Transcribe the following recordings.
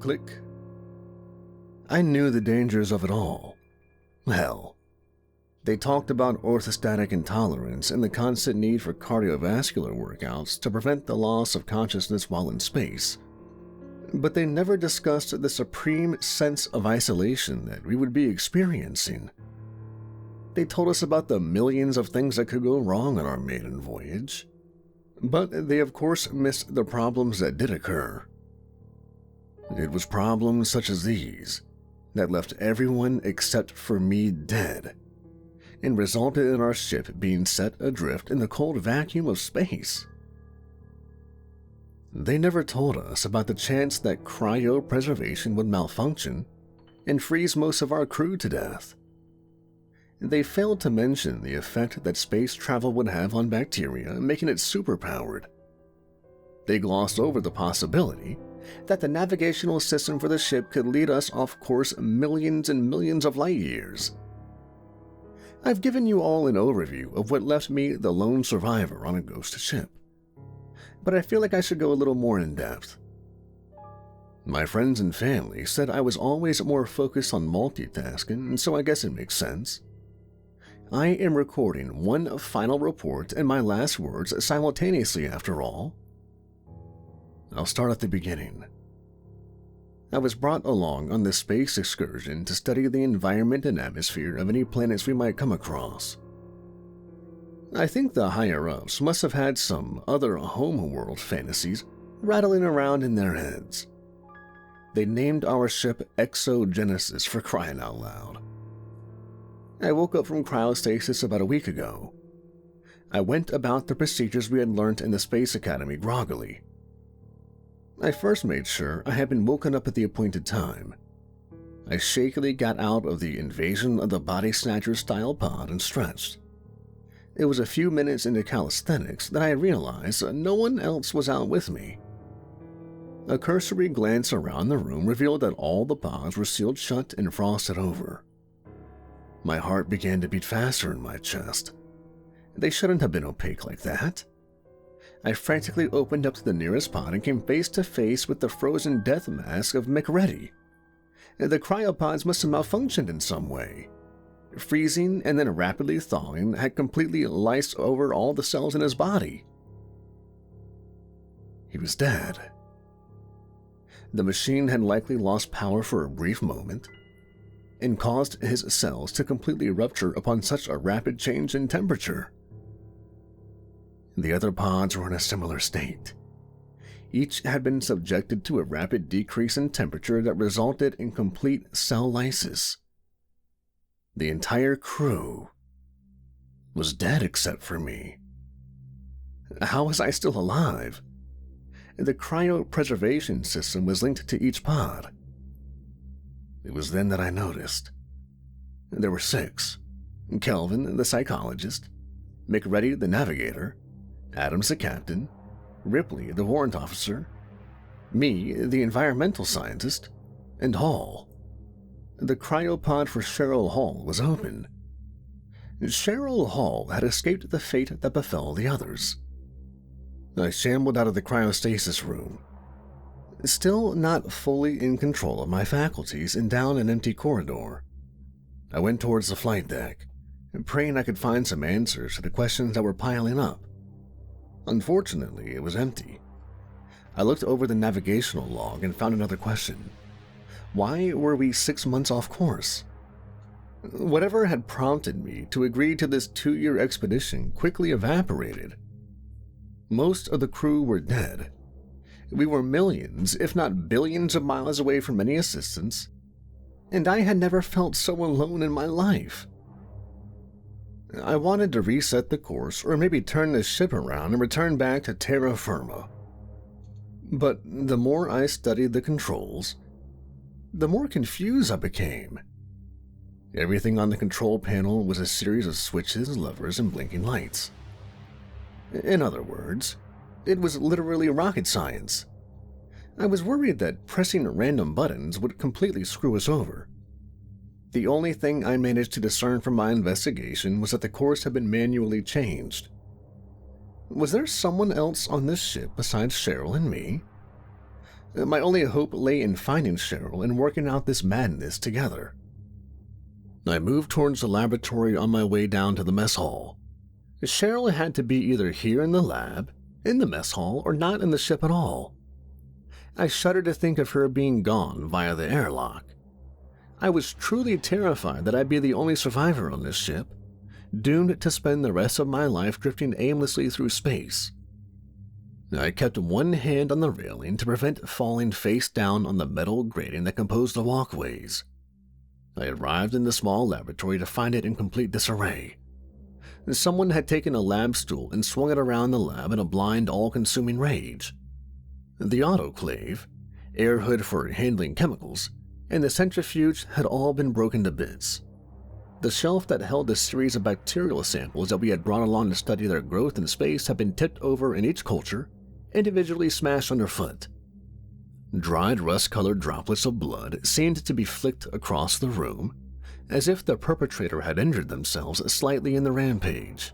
Click. I knew the dangers of it all. Hell, they talked about orthostatic intolerance and the constant need for cardiovascular workouts to prevent the loss of consciousness while in space. But they never discussed the supreme sense of isolation that we would be experiencing. They told us about the millions of things that could go wrong on our maiden voyage. But they of course missed the problems that did occur. It was problems such as these that left everyone except for me dead, and resulted in our ship being set adrift in the cold vacuum of space. They never told us about the chance that cryopreservation would malfunction and freeze most of our crew to death. They failed to mention the effect that space travel would have on bacteria, making it superpowered. They glossed over the possibility that the navigational system for the ship could lead us off course millions and millions of light years. I've given you all an overview of what left me the lone survivor on a ghost ship, but I feel like I should go a little more in depth. My friends and family said I was always more focused on multitasking, and so I guess it makes sense. I am recording one final report and my last words simultaneously after all. I'll start at the beginning. I was brought along on this space excursion to study the environment and atmosphere of any planets we might come across. I think the higher-ups must have had some other homeworld fantasies rattling around in their heads. They named our ship Exogenesis for crying out loud. I woke up from cryostasis about a week ago. I went about the procedures we had learned in the Space Academy groggily. I first made sure I had been woken up at the appointed time. I shakily got out of the Invasion of the Body Snatchers style pod and stretched. It was a few minutes into calisthenics that I realized no one else was out with me. A cursory glance around the room revealed that all the pods were sealed shut and frosted over. My heart began to beat faster in my chest. They shouldn't have been opaque like that. I frantically opened up to the nearest pod and came face to face with the frozen death mask of McReady. The cryopods must have malfunctioned in some way. Freezing and then rapidly thawing had completely lysed over all the cells in his body. He was dead. The machine had likely lost power for a brief moment and caused his cells to completely rupture upon such a rapid change in temperature. The other pods were in a similar state. Each had been subjected to a rapid decrease in temperature that resulted in complete cell lysis. The entire crew was dead except for me. How was I still alive? The cryopreservation system was linked to each pod. It was then that I noticed. There were 6. Kelvin, the psychologist, McReady, the navigator, Adams, the captain, Ripley, the warrant officer, me, the environmental scientist, and Hall. The cryopod for Cheryl Hall was open. Cheryl Hall had escaped the fate that befell the others. I shambled out of the cryostasis room, still not fully in control of my faculties, and down an empty corridor. I went towards the flight deck, praying I could find some answers to the questions that were piling up. Unfortunately, it was empty. I looked over the navigational log and found another question. Why were we 6 months off course? Whatever had prompted me to agree to this 2-year expedition quickly evaporated. Most of the crew were dead. We were millions, if not billions of miles away from any assistance, and I had never felt so alone in my life. I wanted to reset the course or maybe turn the ship around and return back to terra firma. But the more I studied the controls, the more confused I became. Everything on the control panel was a series of switches, levers, and blinking lights. In other words, it was literally rocket science. I was worried that pressing random buttons would completely screw us over. The only thing I managed to discern from my investigation was that the course had been manually changed. Was there someone else on this ship besides Cheryl and me? My only hope lay in finding Cheryl and working out this madness together. I moved towards the laboratory on my way down to the mess hall. Cheryl had to be either here in the lab, in the mess hall, or not in the ship at all. I shuddered to think of her being gone via the airlock. I was truly terrified that I'd be the only survivor on this ship, doomed to spend the rest of my life drifting aimlessly through space. I kept one hand on the railing to prevent falling face down on the metal grating that composed the walkways. I arrived in the small laboratory to find it in complete disarray. Someone had taken a lab stool and swung it around the lab in a blind, all-consuming rage. The autoclave, air hood for handling chemicals, and the centrifuge had all been broken to bits. The shelf that held a series of bacterial samples that we had brought along to study their growth in space had been tipped over in each culture, individually smashed underfoot. Dried rust-colored droplets of blood seemed to be flicked across the room, as if the perpetrator had injured themselves slightly in the rampage.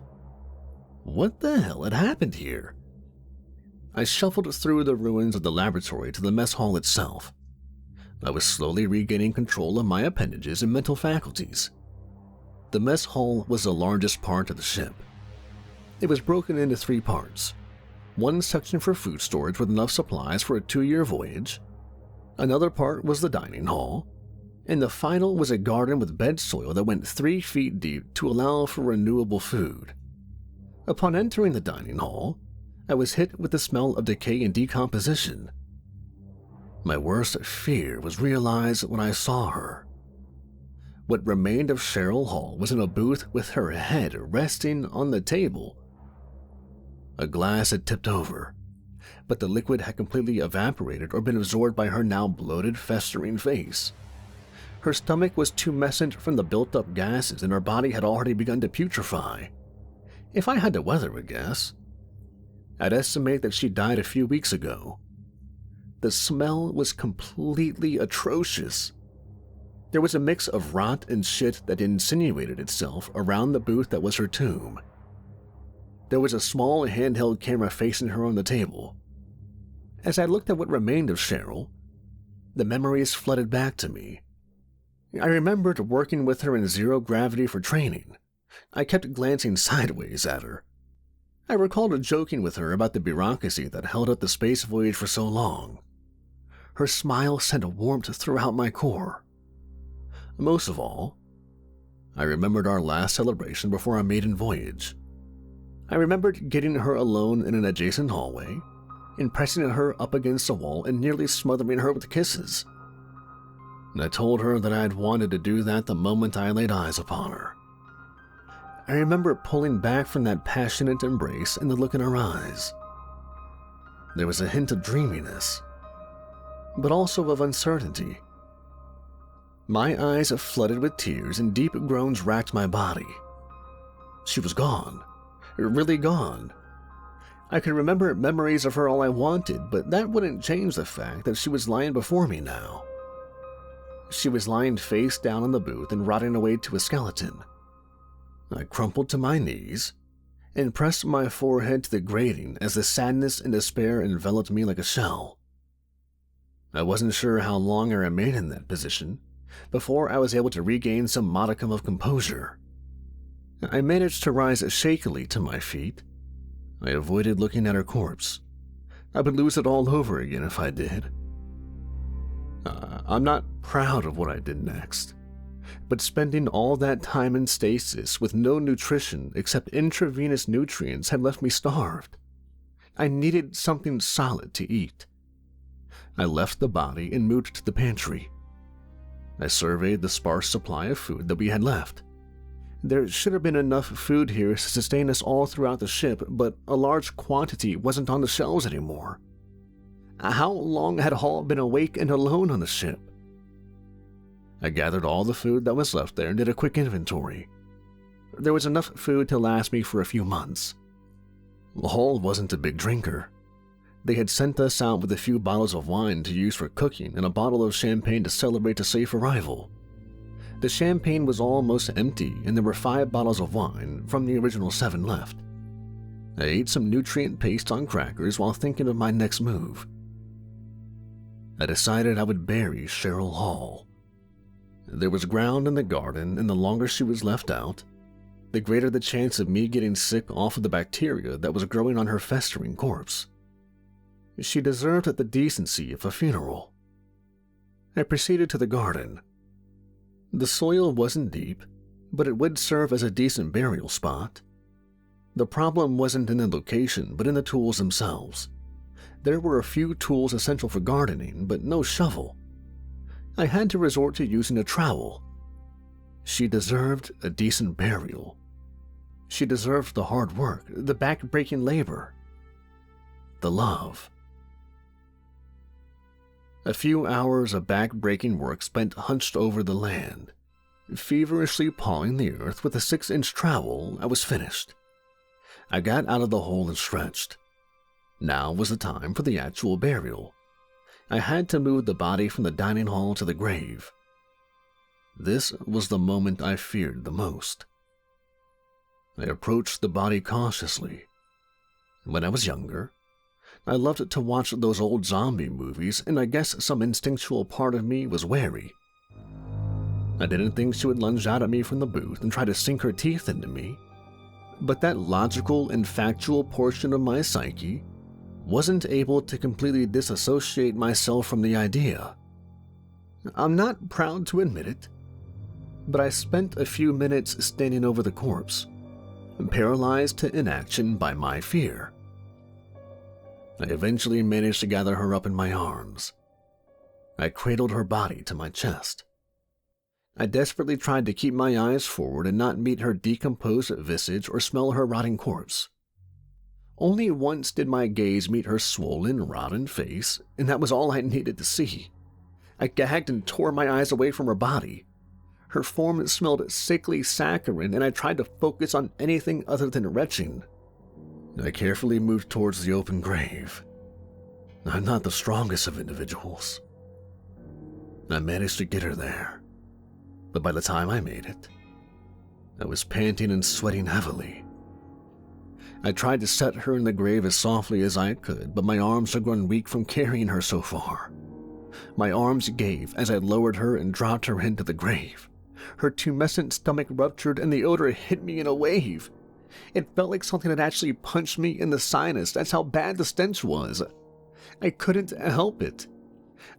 What the hell had happened here? I shuffled through the ruins of the laboratory to the mess hall itself. I was slowly regaining control of my appendages and mental faculties. The mess hall was the largest part of the ship. It was broken into 3 parts. One section for food storage with enough supplies for a 2-year voyage. Another part was the dining hall. And the final was a garden with bed soil that went 3 feet deep to allow for renewable food. Upon entering the dining hall, I was hit with the smell of decay and decomposition. My worst fear was realized when I saw her. What remained of Cheryl Hall was in a booth with her head resting on the table. A glass had tipped over, but the liquid had completely evaporated or been absorbed by her now bloated, festering face. Her stomach was tumescent from the built-up gases, and her body had already begun to putrefy. If I had to weather a guess, I'd estimate that she died a few weeks ago. The smell was completely atrocious. There was a mix of rot and shit that insinuated itself around the booth that was her tomb. There was a small handheld camera facing her on the table. As I looked at what remained of Cheryl, the memories flooded back to me. I remembered working with her in zero gravity for training. I kept glancing sideways at her. I recalled joking with her about the bureaucracy that held up the space voyage for so long. Her smile sent warmth throughout my core. Most of all, I remembered our last celebration before our maiden voyage. I remembered getting her alone in an adjacent hallway, and pressing her up against the wall and nearly smothering her with kisses. And I told her that I had wanted to do that the moment I laid eyes upon her. I remember pulling back from that passionate embrace and the look in her eyes. There was a hint of dreaminess, but also of uncertainty. My eyes flooded with tears and deep groans racked my body. She was gone, really gone. I could remember memories of her all I wanted, but that wouldn't change the fact that she was lying before me now. She was lying face down on the booth and rotting away to a skeleton. I crumpled to my knees and pressed my forehead to the grating as the sadness and despair enveloped me like a shell. I wasn't sure how long I remained in that position before I was able to regain some modicum of composure. I managed to rise shakily to my feet. I avoided looking at her corpse. I would lose it all over again if I did. I'm not proud of what I did next, but spending all that time in stasis with no nutrition except intravenous nutrients had left me starved. I needed something solid to eat. I left the body and moved to the pantry. I surveyed the sparse supply of food that we had left. There should have been enough food here to sustain us all throughout the ship, but a large quantity wasn't on the shelves anymore. How long had Hall been awake and alone on the ship? I gathered all the food that was left there and did a quick inventory. There was enough food to last me for a few months. Hall wasn't a big drinker. They had sent us out with a few bottles of wine to use for cooking and a bottle of champagne to celebrate a safe arrival. The champagne was almost empty and there were 5 bottles of wine from the original 7 left. I ate some nutrient paste on crackers while thinking of my next move. I decided I would bury Cheryl Hall. There was ground in the garden, and the longer she was left out, the greater the chance of me getting sick off of the bacteria that was growing on her festering corpse. She deserved the decency of a funeral. I proceeded to the garden. The soil wasn't deep, but it would serve as a decent burial spot. The problem wasn't in the location, but in the tools themselves. There were a few tools essential for gardening, but no shovel. I had to resort to using a trowel. She deserved a decent burial. She deserved the hard work, the back-breaking labor, the love. A few hours of back-breaking work spent hunched over the land. Feverishly pawing the earth with a 6-inch trowel, I was finished. I got out of the hole and stretched. Now was the time for the actual burial. I had to move the body from the dining hall to the grave. This was the moment I feared the most. I approached the body cautiously. When I was younger, I loved to watch those old zombie movies, and I guess some instinctual part of me was wary. I didn't think she would lunge out at me from the booth and try to sink her teeth into me, but that logical and factual portion of my psyche wasn't able to completely disassociate myself from the idea. I'm not proud to admit it, but I spent a few minutes standing over the corpse, paralyzed to inaction by my fear. I eventually managed to gather her up in my arms. I cradled her body to my chest. I desperately tried to keep my eyes forward and not meet her decomposed visage or smell her rotting corpse. Only once did my gaze meet her swollen, rotten face, and that was all I needed to see. I gagged and tore my eyes away from her body. Her form smelled sickly saccharine, and I tried to focus on anything other than retching. I carefully moved towards the open grave. I'm not the strongest of individuals. I managed to get her there, but by the time I made it, I was panting and sweating heavily. I tried to set her in the grave as softly as I could, but my arms had grown weak from carrying her so far. My arms gave as I lowered her and dropped her into the grave. Her tumescent stomach ruptured and the odor hit me in a wave. It felt like something had actually punched me in the sinus. That's how bad the stench was. I couldn't help it.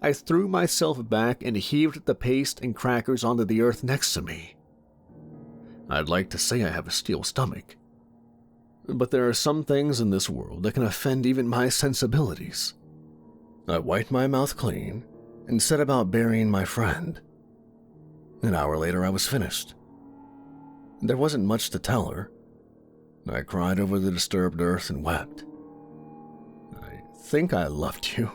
I threw myself back and heaved the paste and crackers onto the earth next to me. I'd like to say I have a steel stomach, but there are some things in this world that can offend even my sensibilities. I wiped my mouth clean and set about burying my friend. An hour later, I was finished. There wasn't much to tell her. I cried over the disturbed earth and wept. I think I loved you.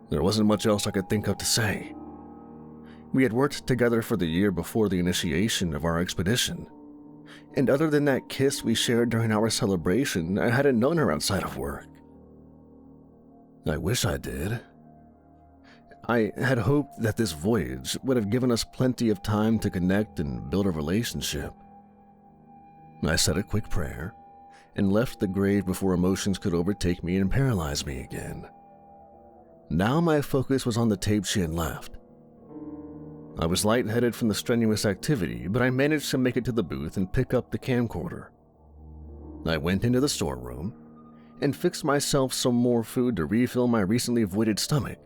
There wasn't much else I could think of to say. We had worked together for the year before the initiation of our expedition, and other than that kiss we shared during our celebration, I hadn't known her outside of work. I wish I did. I had hoped that this voyage would have given us plenty of time to connect and build a relationship. I said a quick prayer and left the grave before emotions could overtake me and paralyze me again. Now my focus was on the tape she had left. I was lightheaded from the strenuous activity, but I managed to make it to the booth and pick up the camcorder. I went into the storeroom and fixed myself some more food to refill my recently voided stomach.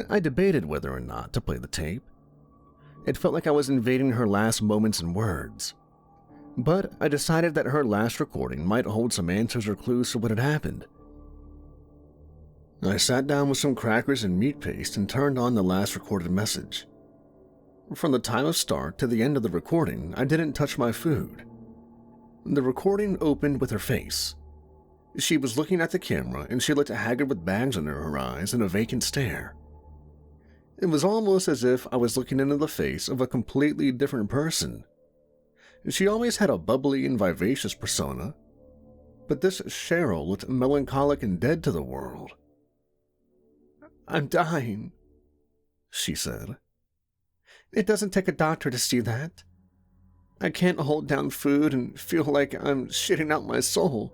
I debated whether or not to play the tape. It felt like I was invading her last moments and words. But I decided that her last recording might hold some answers or clues to what had happened. I sat down with some crackers and meat paste and turned on the last recorded message. From the time of start to the end of the recording, I didn't touch my food. The recording opened with her face. She was looking at the camera and she looked haggard with bags under her eyes and a vacant stare. It was almost as if I was looking into the face of a completely different person. She always had a bubbly and vivacious persona, but this Cheryl looked melancholic and dead to the world. "I'm dying," she said. "It doesn't take a doctor to see that. I can't hold down food and feel like I'm shitting out my soul.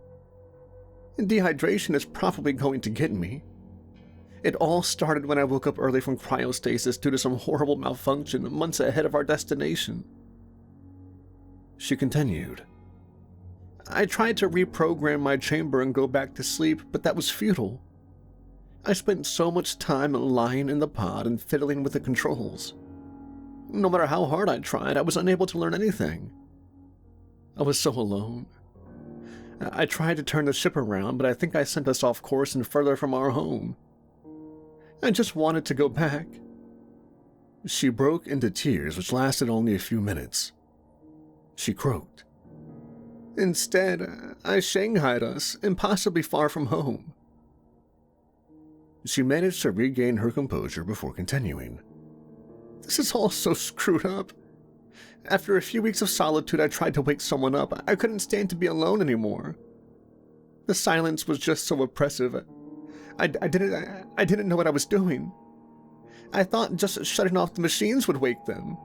Dehydration is probably going to get me. It all started when I woke up early from cryostasis due to some horrible malfunction months ahead of our destination. She continued. I tried to reprogram my chamber and go back to sleep, but that was futile. I spent so much time lying in the pod and fiddling with the controls. No matter how hard I tried, I was unable to learn anything. I was so alone. I tried to turn the ship around, but I think I sent us off course and further from our home. I just wanted to go back. She broke into tears, which lasted only a few minutes. She croaked. Instead, I shanghaied us, impossibly far from home. She managed to regain her composure before continuing. This is all so screwed up. After a few weeks of solitude, I tried to wake someone up. I couldn't stand to be alone anymore. The silence was just so oppressive. I didn't know what I was doing. I thought just shutting off the machines would wake them.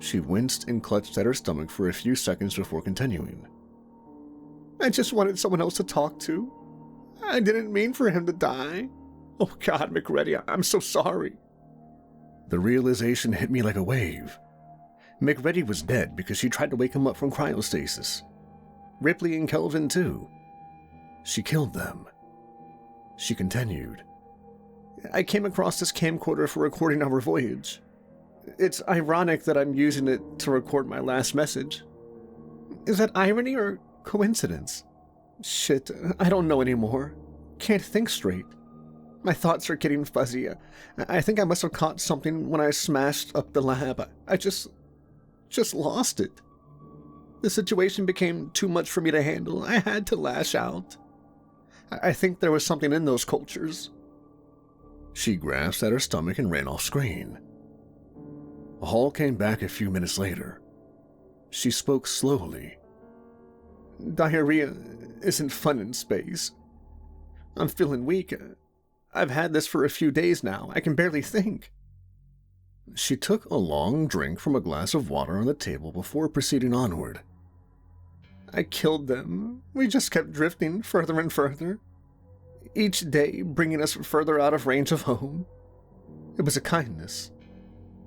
She winced and clutched at her stomach for a few seconds before continuing. I just wanted someone else to talk to. I didn't mean for him to die. Oh God, McReady, I'm so sorry. The realization hit me like a wave. McReady was dead because she tried to wake him up from cryostasis. Ripley and Kelvin too. She killed them. She continued. I came across this camcorder for recording our voyage. It's ironic that I'm using it to record my last message. Is that irony or coincidence? Shit, I don't know anymore. Can't think straight. My thoughts are getting fuzzy. I think I must have caught something when I smashed up the lab. I just lost it. The situation became too much for me to handle. I had to lash out. I think there was something in those cultures. She grasped at her stomach and ran off screen. Hall came back a few minutes later. She spoke slowly. Diarrhea isn't fun in space. I'm feeling weak. I've had this for a few days now. I can barely think. She took a long drink from a glass of water on the table before proceeding onward. I killed them. We just kept drifting further and further, each day bringing us further out of range of home. It was a kindness,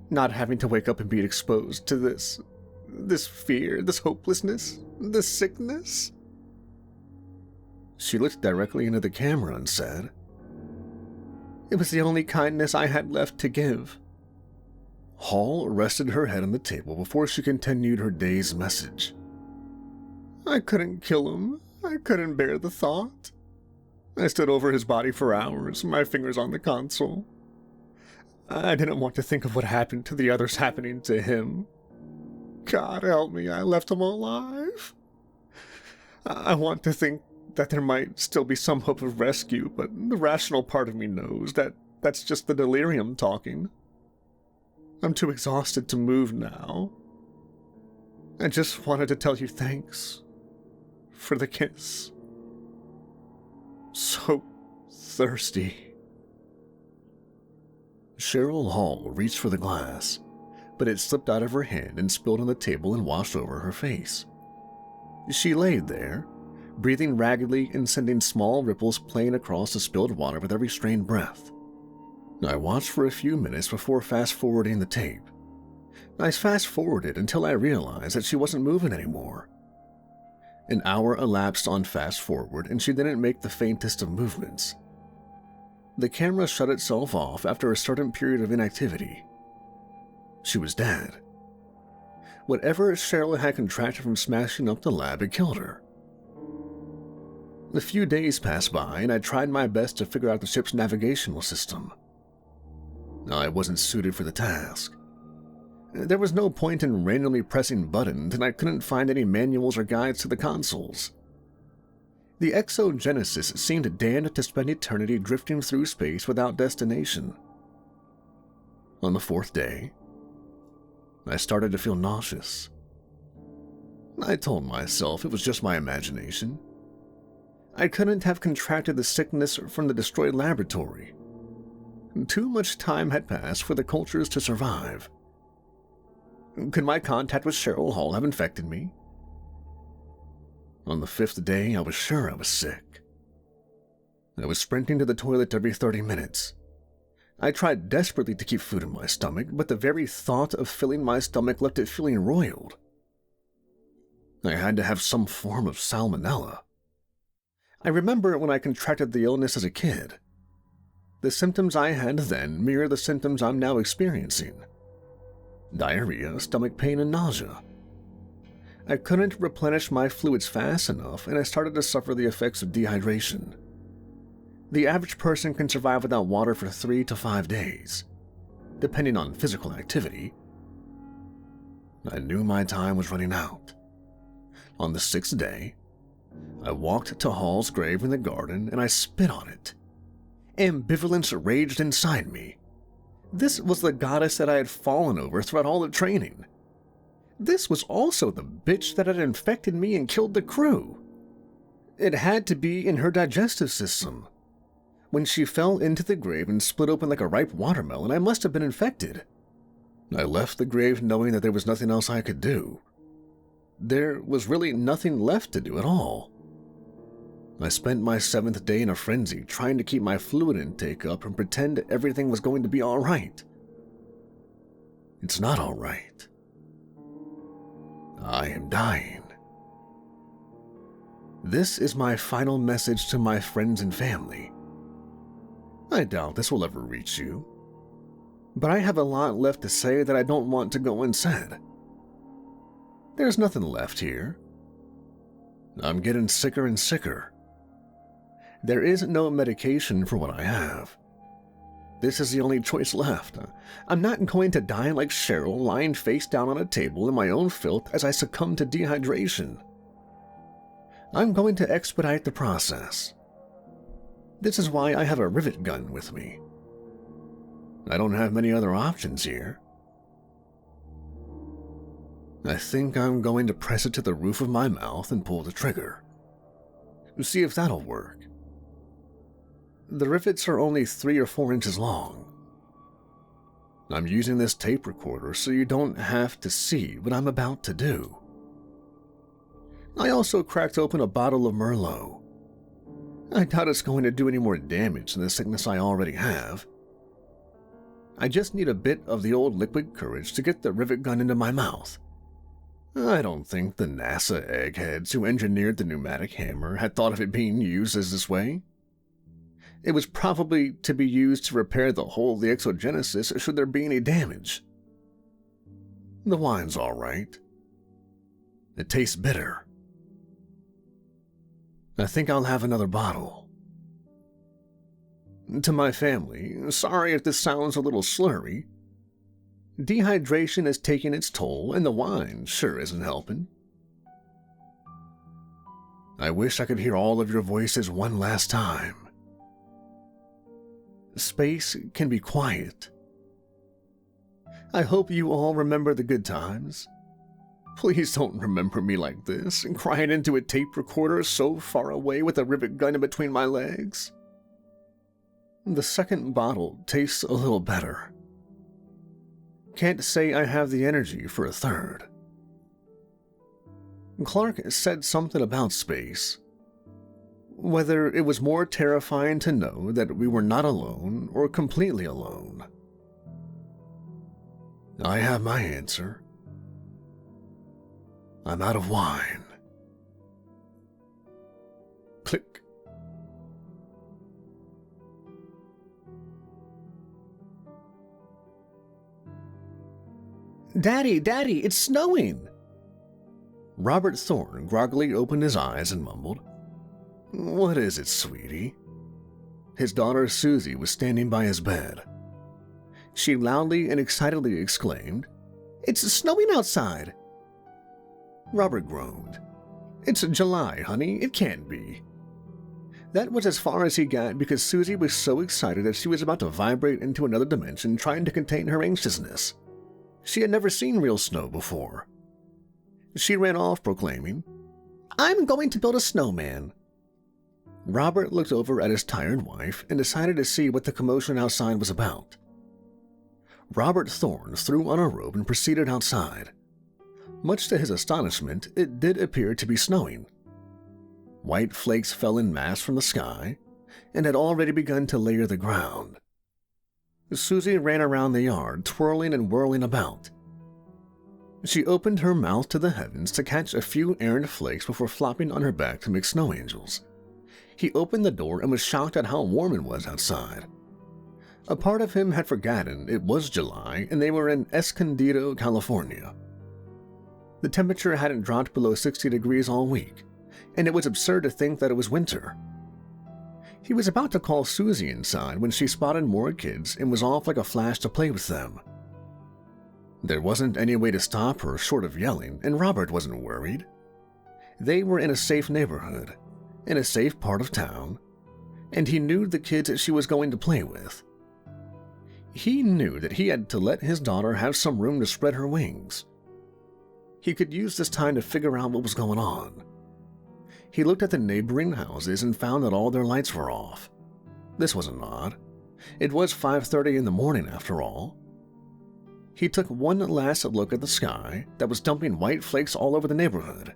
not having to wake up and be exposed to this fear, this hopelessness, this sickness. She looked directly into the camera and said, It was the only kindness I had left to give. Hall rested her head on the table before she continued her day's message. I couldn't kill him. I couldn't bear the thought. I stood over his body for hours, my fingers on the console. I didn't want to think of what happened to the others happening to him. God help me, I left him alive. I want to think that there might still be some hope of rescue, but the rational part of me knows that that's just the delirium talking. I'm too exhausted to move now. I just wanted to tell you thanks for the kiss. So thirsty. Cheryl Hall reached for the glass, but it slipped out of her hand and spilled on the table and washed over her face. She laid there, breathing raggedly and sending small ripples playing across the spilled water with every strained breath. I watched for a few minutes before fast-forwarding the tape. I fast-forwarded until I realized that she wasn't moving anymore. An hour elapsed on fast-forward and she didn't make the faintest of movements. The camera shut itself off after a certain period of inactivity. She was dead. Whatever Cheryl had contracted from smashing up the lab had killed her. A few days passed by and I tried my best to figure out the ship's navigational system. I wasn't suited for the task. There was no point in randomly pressing buttons, and I couldn't find any manuals or guides to the consoles. The exogenesis seemed damned to spend eternity drifting through space without destination. On the fourth day, I started to feel nauseous. I told myself it was just my imagination. I couldn't have contracted the sickness from the destroyed laboratory. Too much time had passed for the cultures to survive. Could my contact with Cheryl Hall have infected me? On the fifth day, I was sure I was sick. I was sprinting to the toilet every 30 minutes. I tried desperately to keep food in my stomach, but the very thought of filling my stomach left it feeling roiled. I had to have some form of salmonella. I remember when I contracted the illness as a kid. The symptoms I had then mirror the symptoms I'm now experiencing. Diarrhea, stomach pain, and nausea. I couldn't replenish my fluids fast enough, and I started to suffer the effects of dehydration. The average person can survive without water for 3 to 5 days, depending on physical activity. I knew my time was running out. On the 6th day, I walked to Hall's grave in the garden and I spit on it. Ambivalence raged inside me. This was the goddess that I had fallen over throughout all the training. This was also the bitch that had infected me and killed the crew. It had to be in her digestive system. When she fell into the grave and split open like a ripe watermelon, I must have been infected. I left the grave knowing that there was nothing else I could do. There was really nothing left to do at all. I spent my 7th day in a frenzy trying to keep my fluid intake up and pretend everything was going to be all right. It's not all right. I am dying. This is my final message to my friends and family. I doubt this will ever reach you, but I have a lot left to say that I don't want to go unsaid. There's nothing left here. I'm getting sicker and sicker. There is no medication for what I have. This is the only choice left. I'm not going to die like Cheryl, lying face down on a table in my own filth as I succumb to dehydration. I'm going to expedite the process. This is why I have a rivet gun with me. I don't have many other options here. I think I'm going to press it to the roof of my mouth and pull the trigger. See if that'll work. The rivets are only 3 or 4 inches long. I'm using this tape recorder so you don't have to see what I'm about to do. I also cracked open a bottle of Merlot. I doubt it's going to do any more damage than the sickness I already have. I just need a bit of the old liquid courage to get the rivet gun into my mouth. I don't think the NASA eggheads who engineered the pneumatic hammer had thought of it being used as this way. It was probably to be used to repair the hull of the exogenesis should there be any damage. The wine's all right. It tastes bitter. I think I'll have another bottle. To my family, sorry if this sounds a little slurry. Dehydration is taking its toll, and the wine sure isn't helping. I wish I could hear all of your voices one last time. Space can be quiet. I hope you all remember the good times. Please don't remember me like this, crying into a tape recorder so far away with a rivet gun in between my legs. The second bottle tastes a little better. Can't say I have the energy for a third. Clark said something about space. Whether it was more terrifying to know that we were not alone or completely alone. I have my answer. I'm out of wine. Click. Daddy, it's snowing! Robert Thorne groggily opened his eyes and mumbled, "What is it, sweetie?" His daughter Susie was standing by his bed. She loudly and excitedly exclaimed, "It's snowing outside!" Robert groaned. "It's July, honey. It can't be." That was as far as he got because Susie was so excited that she was about to vibrate into another dimension trying to contain her anxiousness. She had never seen real snow before. She ran off proclaiming, "I'm going to build a snowman." Robert looked over at his tired wife and decided to see what the commotion outside was about. Robert Thorne threw on a robe and proceeded outside. Much to his astonishment, it did appear to be snowing. White flakes fell en masse from the sky, and had already begun to layer the ground. Susie ran around the yard, twirling and whirling about. She opened her mouth to the heavens to catch a few errant flakes before flopping on her back to make snow angels. He opened the door and was shocked at how warm it was outside. A part of him had forgotten it was July and they were in Escondido, California. The temperature hadn't dropped below 60 degrees all week, and it was absurd to think that it was winter. He was about to call Susie inside when she spotted more kids and was off like a flash to play with them. There wasn't any way to stop her short of yelling, and Robert wasn't worried. They were in a safe neighborhood, in a safe part of town, and he knew the kids she was going to play with. He knew that he had to let his daughter have some room to spread her wings. He could use this time to figure out what was going on. He looked at the neighboring houses and found that all their lights were off. This wasn't odd. It was 5:30 in the morning after all. He took one last look at the sky that was dumping white flakes all over the neighborhood.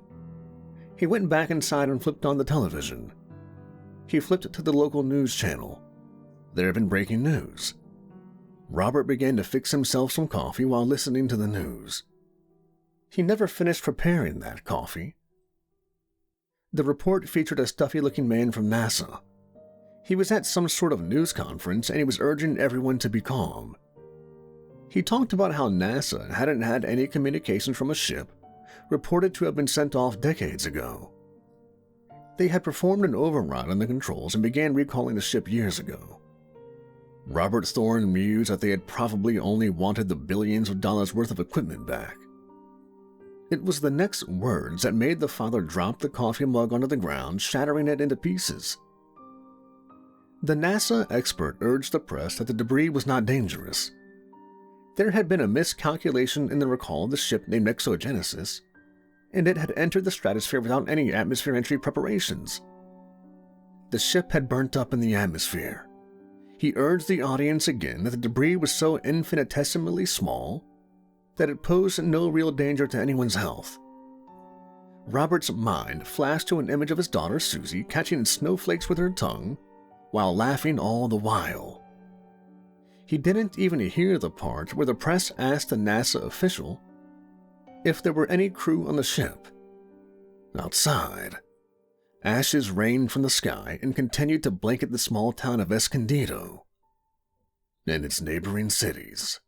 He went back inside and flipped on the television. He flipped to the local news channel. There had been breaking news. Robert began to fix himself some coffee while listening to the news. He never finished preparing that coffee. The report featured a stuffy-looking man from NASA. He was at some sort of news conference and he was urging everyone to be calm. He talked about how NASA hadn't had any communication from a ship reported to have been sent off decades ago. They had performed an override on the controls and began recalling the ship years ago. Robert Thorne mused that they had probably only wanted the billions of dollars worth of equipment back. It was the next words that made the father drop the coffee mug onto the ground, shattering it into pieces. The NASA expert urged the press that the debris was not dangerous. There had been a miscalculation in the recall of the ship named Exogenesis, and it had entered the stratosphere without any atmosphere entry preparations. The ship had burnt up in the atmosphere. He urged the audience again that the debris was so infinitesimally small that it posed no real danger to anyone's health. Robert's mind flashed to an image of his daughter Susie catching snowflakes with her tongue while laughing all the while. He didn't even hear the part where the press asked the NASA official if there were any crew on the ship. Outside, ashes rained from the sky and continued to blanket the small town of Escondido and its neighboring cities.